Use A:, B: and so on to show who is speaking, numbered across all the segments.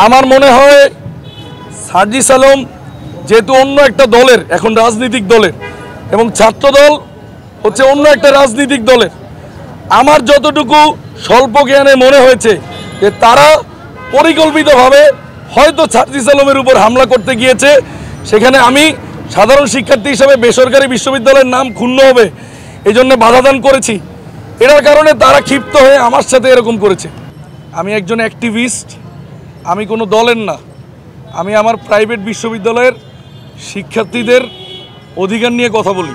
A: আমার মনে হয় সার্জিস আলম যেহেতু অন্য একটা দলের, এখন রাজনৈতিক দলের, এবং ছাত্রদল হচ্ছে অন্য একটা রাজনৈতিক দলের, আমার যতটুকু স্বল্প জ্ঞানে মনে হয়েছে যে তারা পরিকল্পিতভাবে হয়তো সার্জিস আলমের উপর হামলা করতে গিয়েছে। সেখানে আমি সাধারণ শিক্ষার্থী হিসেবে বেসরকারি বিশ্ববিদ্যালয়ের নাম ক্ষুণ্ণ হবে এই জন্য বাধাদান করেছি। এটার কারণে তারা ক্ষিপ্ত হয়ে আমার সাথে এরকম করেছে। আমি একজন অ্যাক্টিভিস্ট, আমি কোনো দলের না। আমি আমার প্রাইভেট বিশ্ববিদ্যালয়ের শিক্ষার্থীদের অধিকার নিয়ে কথা বলি।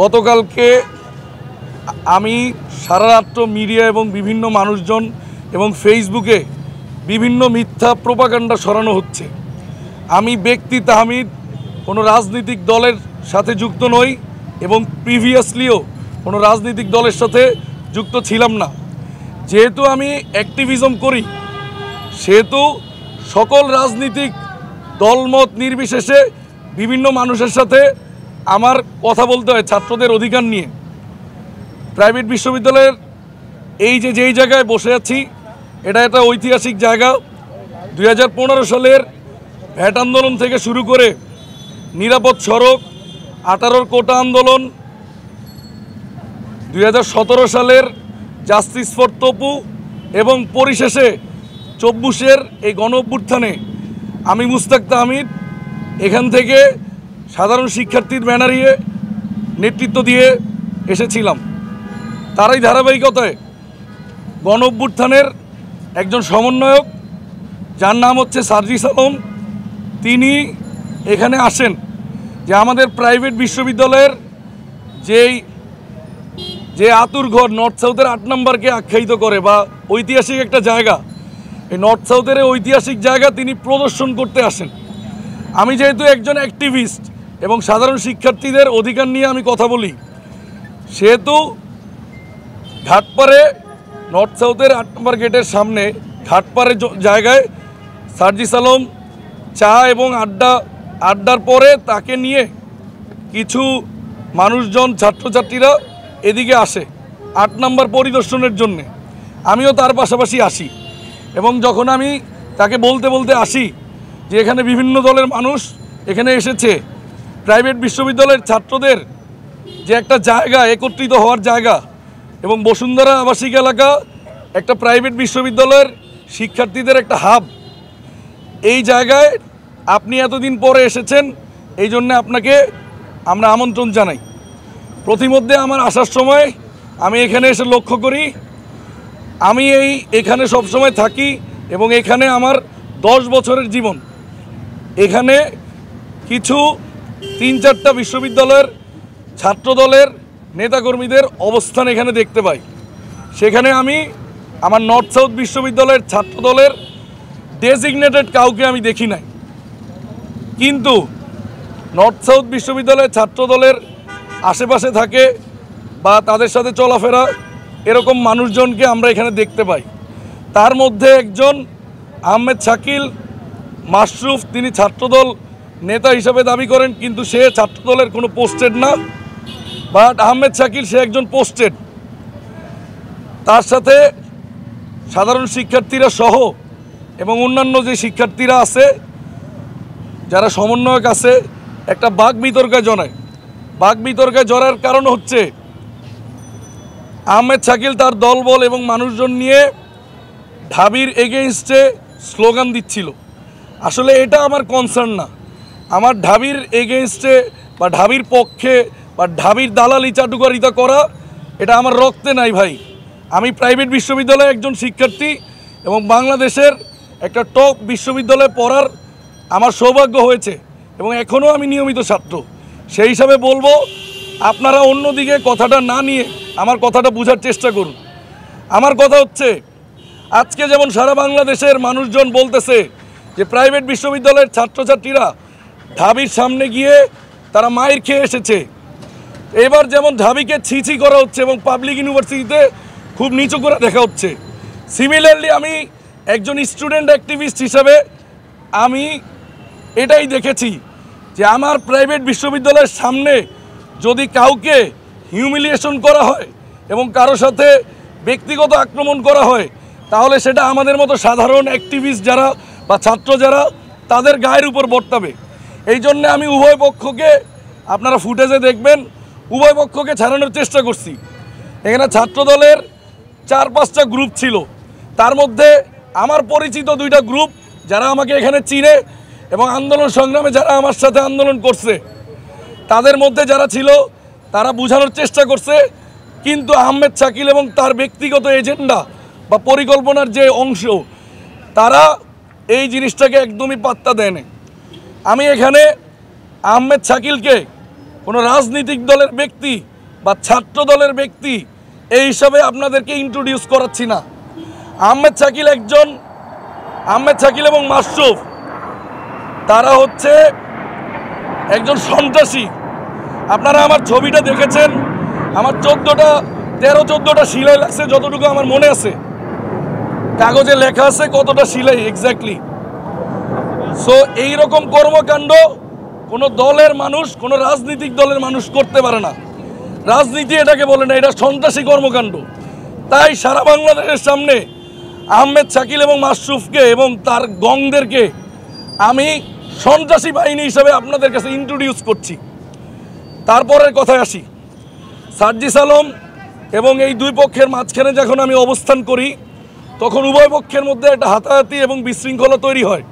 A: গতকালকে আমি সারা রাত্র মিডিয়া এবং বিভিন্ন মানুষজন এবং ফেসবুকে বিভিন্ন মিথ্যা প্রোপাগান্ডা ছড়ানো হচ্ছে। আমি ব্যক্তি তাহমিদ কোনো রাজনৈতিক দলের সাথে যুক্ত নই এবং প্রিভিয়াসলিও কোনো রাজনৈতিক দলের সাথে যুক্ত ছিলাম না। যেহেতু আমি অ্যাক্টিভিজম করি সেহেতু সকল রাজনৈতিক দলমত নির্বিশেষে বিভিন্ন মানুষের সাথে আমার কথা বলতে হয় ছাত্রদের অধিকার নিয়ে। প্রাইভেট বিশ্ববিদ্যালয়ের এই যেই জায়গায় বসে আছি এটা একটা ঐতিহাসিক জায়গা। 2015 সালের ভ্যাট আন্দোলন থেকে শুরু করে নিরাপদ সড়ক, 18 কোটা আন্দোলন, 2017 সালের জাস্টিস ফর তপু এবং পরিশেষে 24-এর এই গণ অভ্যুত্থানে আমি মুস্তাক তাহমিদ এখান থেকে সাধারণ শিক্ষার্থীর ব্যানারিয়ে নেতৃত্ব দিয়ে এসেছিলাম। তারই ধারাবাহিকতায় গণ অভ্যুত্থানের একজন সমন্বয়ক যার নাম হচ্ছে সার্জিস আলম, তিনি এখানে আসেন যে আমাদের প্রাইভেট বিশ্ববিদ্যালয়ের যে আতুরঘর নর্থ সাউথের 8 নম্বরকে আখ্যায়িত করে বা ঐতিহাসিক একটা জায়গা, এই নর্থ সাউথের ঐতিহাসিক জায়গা তিনি প্রদর্শন করতে আসেন। আমি যেহেতু একজন অ্যাক্টিভিস্ট এবং সাধারণ শিক্ষার্থীদের অধিকার নিয়ে আমি কথা বলি, সেহেতু ঘাটপাড়ে নর্থ সাউথের 8 নম্বর গেটের সামনে ঘাটপাড়ের জায়গায় সার্জিস আলম চা এবং আড্ডার পরে তাকে নিয়ে কিছু মানুষজন ছাত্রছাত্রীরা এদিকে আসে 8 নম্বর পরিদর্শনের জন্যে। আমিও তার পাশাপাশি আসি এবং যখন আমি তাকে বলতে আসি যে এখানে বিভিন্ন দলের মানুষ এখানে এসেছে, প্রাইভেট বিশ্ববিদ্যালয়ের ছাত্রদের যে একটা জায়গা, একত্রিত হওয়ার জায়গা, এবং বসুন্ধরা আবাসিক এলাকা একটা প্রাইভেট বিশ্ববিদ্যালয়ের শিক্ষার্থীদের একটা হাব, এই জায়গায় আপনি এতদিন পরে এসেছেন এই জন্য আপনাকে আমরা আমন্ত্রণ জানাই। প্রতিমধ্যে আমার আসার সময় আমি এখানে এসে লক্ষ্য করি আমি এখানে সবসময় থাকি এবং এখানে আমার 10 বছরের জীবন। এখানে কিছু 3-4টা বিশ্ববিদ্যালয়ের ছাত্রদলের নেতাকর্মীদের অবস্থান এখানে দেখতে পাই। সেখানে আমি আমার নর্থ সাউথ বিশ্ববিদ্যালয়ের ছাত্রদলের ডেজিগনেটেড কাউকে আমি দেখি নাই, কিন্তু নর্থ সাউথ বিশ্ববিদ্যালয়ের ছাত্রদলের আশেপাশে থাকে বা তাদের সাথে চলাফেরা এরকম মানুষজনকে আমরা এখানে দেখতে পাই। তার মধ্যে একজন আহমেদ শাকিল মাশরুফ, তিনি ছাত্রদল নেতা হিসাবে দাবি করেন কিন্তু সে ছাত্রদলের কোনো পোস্টেড না, বাট আহমেদ শাকিল সে একজন পোস্টেড। তার সাথে সাধারণ শিক্ষার্থীরা সহ এবং অন্যান্য যে শিক্ষার্থীরা আছে যারা সমন্বয়ক আছে একটা বাক বিতর্কে জড়ায়। বাক বিতর্কে জড়ার কারণ হচ্ছে আহমেদ শাকিল তার দলবল এবং মানুষজন নিয়ে ঢাবির এগেইনস্টে স্লোগান দিচ্ছিল। আসলে এটা আমার কনসার্ন না। আমার ঢাবির এগেইনস্টে বা ঢাবির পক্ষে বা ঢাবির দালালি চাটুকারিতা করা এটা আমার রক্তে নাই ভাই। আমি প্রাইভেট বিশ্ববিদ্যালয়ে একজন শিক্ষার্থী এবং বাংলাদেশের একটা টপ বিশ্ববিদ্যালয়ে পড়ার আমার সৌভাগ্য হয়েছে এবং এখনও আমি নিয়মিত ছাত্র। সেই হিসাবে বলবো আপনারা অন্যদিকে কথাটা না নিয়ে আমার কথাটা বোঝার চেষ্টা করুন। আমার কথা হচ্ছে আজকে যেমন সারা বাংলাদেশের মানুষজন বলতেছে যে প্রাইভেট বিশ্ববিদ্যালয়ের ছাত্রছাত্রীরা ঢাবির সামনে গিয়ে তারা মাইর খেয়ে এসেছে, এবার যেমন ঢাবিকে ছিছি করা হচ্ছে এবং পাবলিক ইউনিভার্সিটিতে খুব নিচু করে দেখা হচ্ছে। সিমিলারলি আমি একজন স্টুডেন্ট অ্যাক্টিভিস্ট হিসাবে আমি এটাই দেখেছি যে আমার প্রাইভেট বিশ্ববিদ্যালয়ের সামনে যদি কাউকে হিউমিলিয়েশন করা হয় এবং কারো সাথে ব্যক্তিগত আক্রমণ করা হয় তাহলে সেটা আমাদের মতো সাধারণ অ্যাক্টিভিস্ট যারা বা ছাত্র যারা তাদের গায়ের উপর বর্তাবে। এই জন্যে আমি উভয় পক্ষকে, আপনারা ফুটেজে দেখবেন, উভয় পক্ষকে ছাড়ানোর চেষ্টা করছি। এখানে ছাত্রদলের 4-5টা গ্রুপ ছিল, তার মধ্যে আমার পরিচিত 2টা গ্রুপ যারা আমাকে এখানে চিনে এবং আন্দোলন সংগ্রামে যারা আমার সাথে আন্দোলন করছে, তাদের মধ্যে যারা ছিল তারা বোঝানোর চেষ্টা করছে, কিন্তু আহমেদ শাকিল এবং তার ব্যক্তিগত এজেন্ডা বা পরিকল্পনার যে অংশ, তারা এই জিনিসটাকে একদমই পাত্তা দেয়নি। আমি এখানে আহমেদ শাকিলকে কোনো রাজনৈতিক দলের ব্যক্তি বা ছাত্র দলের ব্যক্তি এই হিসাবে আপনাদেরকে ইন্ট্রোডিউস করাচ্ছি না। আহমেদ শাকিল এবং মাশরুফ তারা হচ্ছে একজন সন্ত্রাসী। আপনারা আমার ছবিটা দেখেছেন, আমার 13-14টা সিলাই লাগছে, যতটুকু আমার মনে আছে, কাগজে লেখা আছে কতটা সিলাই এক্স্যাক্টলি। সো এইরকম কর্মকাণ্ড কোনো দলের মানুষ, কোনো রাজনৈতিক দলের মানুষ করতে পারে না। রাজনীতি এটাকে বলে না, এটা সন্ত্রাসী কর্মকাণ্ড। তাই সারা বাংলাদেশের সামনে আহমেদ শাকিল এবং মাশরুফকে এবং তার গংদেরকে আমি সন্ত্রাসী বাহিনী হিসাবে আপনাদের কাছে ইন্ট্রোডিউস করছি। তারপরের কথায় আসি, সার্জিস আলম এবং এই 2 পক্ষের মাঝখানে যখন আমি অবস্থান করি, তখন উভয় পক্ষের মধ্যে একটা হাতাহাতি এবং বিশৃঙ্খলা তৈরি হয়।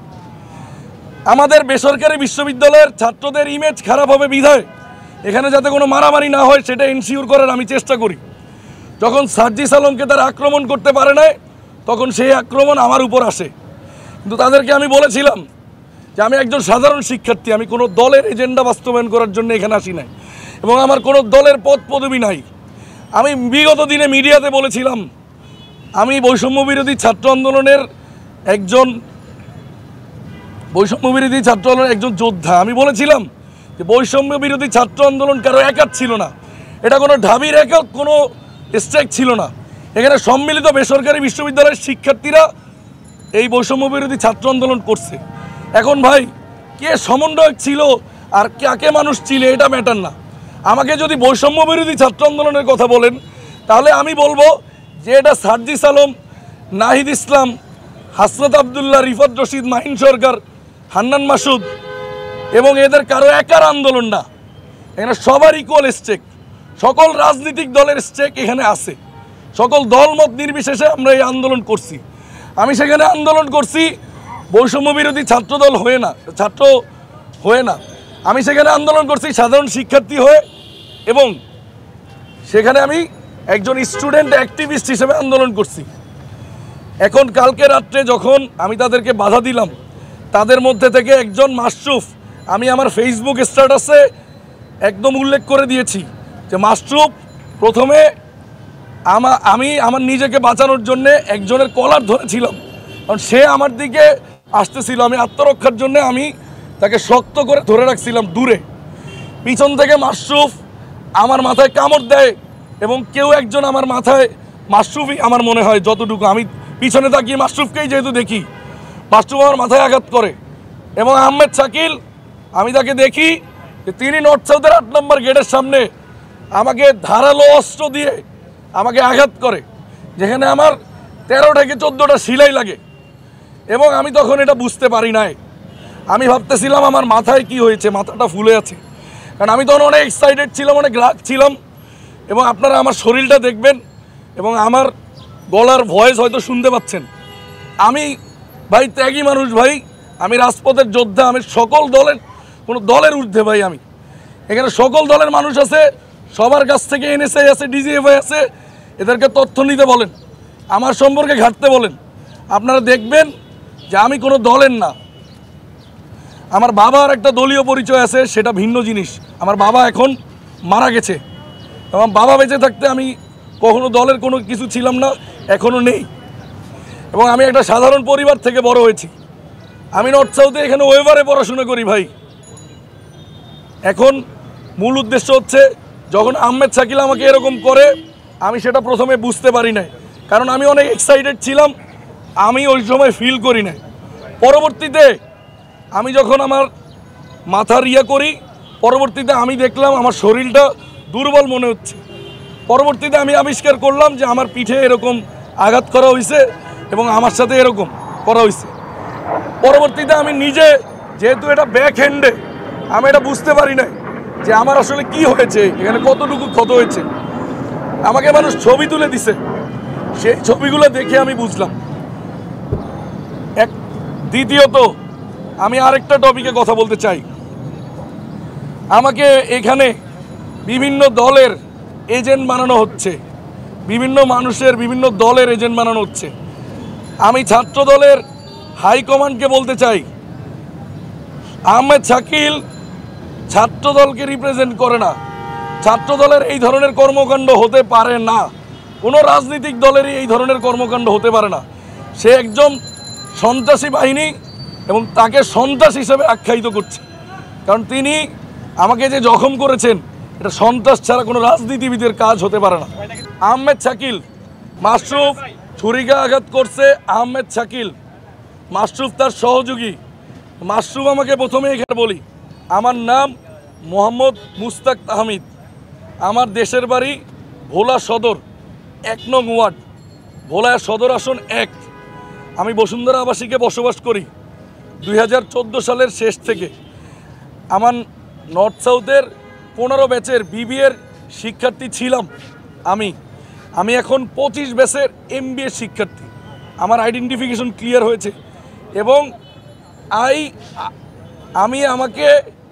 A: আমাদের বেসরকারি বিশ্ববিদ্যালয়ের ছাত্রদের ইমেজ খারাপ হবে বিধায় এখানে যাতে কোনো মারামারি না হয় সেটা এনশিওর করার আমি চেষ্টা করি। যখন সার্জিস আলমকে তারা আক্রমণ করতে পারে না, তখন সেই আক্রমণ আমার উপর আসে। কিন্তু তাদেরকে আমি বলেছিলাম যে আমি একজন সাধারণ শিক্ষার্থী, আমি কোনো দলের এজেন্ডা বাস্তবায়ন করার জন্য এখানে আসি নাই এবং আমার কোনো দলের পদ পদবি নাই। আমি বিগত দিনে মিডিয়াতে বলেছিলাম আমি বৈষম্য বিরোধী ছাত্র আন্দোলনের একজন যোদ্ধা। আমি বলেছিলাম যে বৈষম্য বিরোধী ছাত্র আন্দোলন কারো একার ছিল না, এটা কোনো ঢাবির একক কোনো স্ট্রাইক ছিল না। এখানে সম্মিলিত বেসরকারি বিশ্ববিদ্যালয়ের শিক্ষার্থীরা এই বৈষম্য বিরোধী ছাত্র আন্দোলন করছে। এখন ভাই কে সমন্বয়ক ছিল আর কাকে মানুষ ছিল এটা ম্যাটার না। আমাকে যদি বৈষম্য বিরোধী ছাত্র আন্দোলনের কথা বলেন, তাহলে আমি বলবো যে এটা সার্জিস আলম, নাহিদ ইসলাম, হাসনাত আবদুল্লাহ, রিফাত রশিদ, মাহিন সরকার, হান্নান মাসুদ এবং এদের কারো একার আন্দোলন না। এখানে সবার ইকুয়াল স্টেক, সকল রাজনৈতিক দলের স্টেক এখানে আছে। সকল দলমত নির্বিশেষে আমরা এই আন্দোলন করছি। আমি সেখানে আন্দোলন করছি বৈষম্য বিরোধী ছাত্রদল ছাত্র হয়ে না, আমি সেখানে আন্দোলন করছি সাধারণ শিক্ষার্থী হয়ে এবং সেখানে আমি একজন স্টুডেন্ট অ্যাক্টিভিস্ট হিসেবে আন্দোলন করছি। এখন কালকে রাত্রে যখন আমি তাদেরকে বাধা দিলাম, তাদের মধ্যে থেকে একজন মাশরুফ, আমি আমার ফেসবুক স্ট্যাটাসে একদম উল্লেখ করে দিয়েছি যে মাশরুফ প্রথমে আমি আমার নিজেকে বাঁচানোর জন্যে একজনের কলার ধরেছিলাম, কারণ সে আমার দিকে আসতেছিল। আমি আত্মরক্ষার জন্য আমি তাকে শক্ত করে ধরে রাখছিলাম দূরে। পিছন থেকে মাশরুফ আমার মাথায় কামড় দেয় এবং কেউ একজন আমার মাথায়, মাশরুফই আমার মনে হয় যতটুকু আমি পিছনে তাকিয়ে মাশরুফকেই যেহেতু দেখি, মাশরুফ আমার মাথায় আঘাত করে। এবং আহমেদ শাকিল, আমি তাকে দেখি যে তিনি নর্থ সাউথের 8 নম্বর গেটের সামনে আমাকে ধারালো অস্ত্র দিয়ে আমাকে আঘাত করে, যেখানে আমার 13 থেকে 14টা সিলাই লাগে এবং আমি তখন এটা বুঝতে পারি নাই। আমি ভাবতেছিলাম আমার মাথায় কি হয়েছে, মাথাটা ফুলে আছে, কারণ আমি তখন অনেক এক্সাইটেড ছিলাম, অনেক রাগ ছিলাম। এবং আপনারা আমার শরীরটা দেখবেন এবং আমার গলার ভয়েস হয়তো শুনতে পাচ্ছেন। আমি ভাই ত্যাগী মানুষ ভাই, আমি রাজপথের যোদ্ধা, আমি সকল দলের, কোনো দলের ঊর্ধ্বে ভাই। আমি এখানে সকল দলের মানুষ আছে, সবার কাছ থেকে এনএসআই আছে, ডিজিএফআই আছে, এদেরকে তথ্য নিতে বলেন, আমার সম্পর্কে ঘাটতে বলেন। আপনারা দেখবেন যে আমি কোনো দলের না। আমার বাবার একটা দলীয় পরিচয় আছে, সেটা ভিন্ন জিনিস। আমার বাবা এখন মারা গেছে এবং বাবা বেঁচে থাকতে আমি কখনো দলের কোনো কিছু ছিলাম না, এখনও নেই। এবং আমি একটা সাধারণ পরিবার থেকে বড় হয়েছি। আমি নর্থ সাউথে এখানে ওয়েভারে পড়াশোনা করি ভাই। এখন মূল উদ্দেশ্য হচ্ছে, যখন আহমেদ শাকিল আমাকে এরকম করে, আমি সেটা প্রথমে বুঝতে পারি নাই, কারণ আমি অনেক এক্সাইটেড ছিলাম, আমি ওই সময় ফিল করি নাই। পরবর্তীতে আমি যখন আমার মাথার করি, পরবর্তীতে আমি দেখলাম আমার শরীরটা দুর্বল মনে হচ্ছে। পরবর্তীতে আমি আবিষ্কার করলাম যে আমার পিঠে এরকম আঘাত করা হয়েছে এবং আমার সাথে এরকম করা হয়েছে। পরবর্তীতে আমি নিজে যেহেতু এটা ব্যাক হ্যান্ডে আমি এটা বুঝতে পারি না যে আমার আসলে কি হয়েছে, এখানে কতটুকু ক্ষত হয়েছে। আমাকে মানুষ ছবি তুলে দিছে, সেই ছবিগুলো দেখে আমি বুঝলাম। দ্বিতীয়ত আমি আরেকটা টপিকে কথা বলতে চাই। আমাকে এখানে বিভিন্ন দলের এজেন্ট বানানো হচ্ছে, বিভিন্ন মানুষের বিভিন্ন দলের এজেন্ট বানানো হচ্ছে। আমি ছাত্র দলের হাইকমান্ডকে বলতে চাই, আহমেদ শাকিল ছাত্র দলকে রিপ্রেজেন্ট করে না। ছাত্র দলের এই ধরনের কর্মকাণ্ড হতে পারে না, কোনো রাজনৈতিক দলেরই এই ধরনের কর্মকাণ্ড হতে পারে না। সে একজন সন্ত্রাসী বাহিনী এবং তাকে সন্ত্রাস হিসেবে আখ্যায়িত করছে, কারণ তিনি আমাকে যে জখম করেছেন এটা সন্ত্রাস ছাড়া কোনো রাজনীতিবিদের কাজ হতে পারে না। আহমেদ শাকিল, মাশরুফ ছুরিকা আঘাত করছে আহমেদ শাকিল, মাশরুফ তার সহযোগী। মাশরুফ আমাকে প্রথমে এখানে বলি, আমার নাম মোহাম্মদ মুস্তাক তাহমিদ, আমার দেশের বাড়ি ভোলা সদর 1 নং ওয়ার্ড, ভোলা সদর আসন 1। আমি বসুন্ধরা আবাসিকে বসবাস করি 2014 সালের শেষ থেকে। আমার নর্থ সাউথের 15 ব্যাচের বিবিএর শিক্ষার্থী ছিলাম আমি এখন 25 ব্যাচের MBA শিক্ষার্থী। আমার আইডেন্টিফিকেশন ক্লিয়ার হয়েছে এবং আমি আমাকে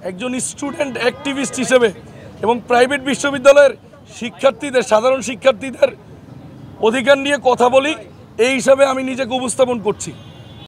A: একজন স্টুডেন্ট অ্যাক্টিভিস্ট হিসেবে এবং প্রাইভেট বিশ্ববিদ্যালয়ের শিক্ষার্থীদের, সাধারণ শিক্ষার্থীদের অধিকার নিয়ে কথা বলি, এই হিসাবে আমি নিজেকে উপস্থাপন করছি।